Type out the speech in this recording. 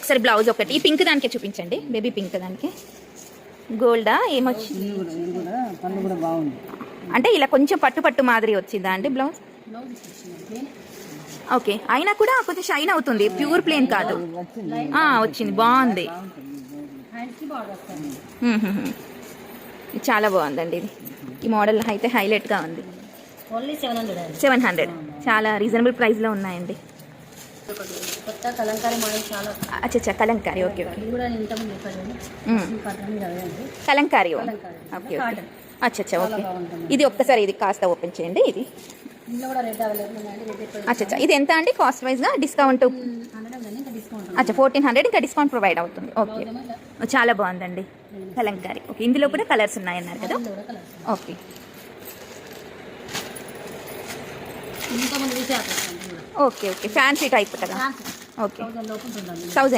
ఒకసారి బ్లౌజ్ ఒకటి ఈ పింక్ దానికే చూపించండి, బేబీ పింక్ దానికి. గోల్డా ఏమొచ్చింది అంటే ఇలా కొంచెం పట్టు పట్టు మాదిరి వచ్చిందా అండి బ్లౌజ్? ఓకే, అయినా కూడా కొంచెం షైన్ అవుతుంది, ప్యూర్ ప్లేన్ కాదు. వచ్చింది, బాగుంది. చాలా బాగుందండి ఇది. ఈ మోడల్ అయితే హైలైట్గా ఉంది. 700 చాలా రీజనబుల్ ప్రైస్లో ఉన్నాయండి. అచ్చా Kalamkari, okay okay. Kalamkari, okay okay. అచ్చా ఓకే. ఇది ఒక్కసారి ఇది కాస్త ఓపెన్ చేయండి. ఇది అచ్చా ఇది ఎంత అండి కాస్ట్ వైజ్గా? డిస్కౌంట్ 1400 ఇంకా డిస్కౌంట్ ప్రొవైడ్ అవుతుంది. ఓకే, చాలా బాగుందండి కలంకారీ. ఓకే, ఇందులో కూడా కలర్స్ ఉన్నాయన్నారు కదా? Okay okay okay. Fancy type కదా? ఓకే, 1000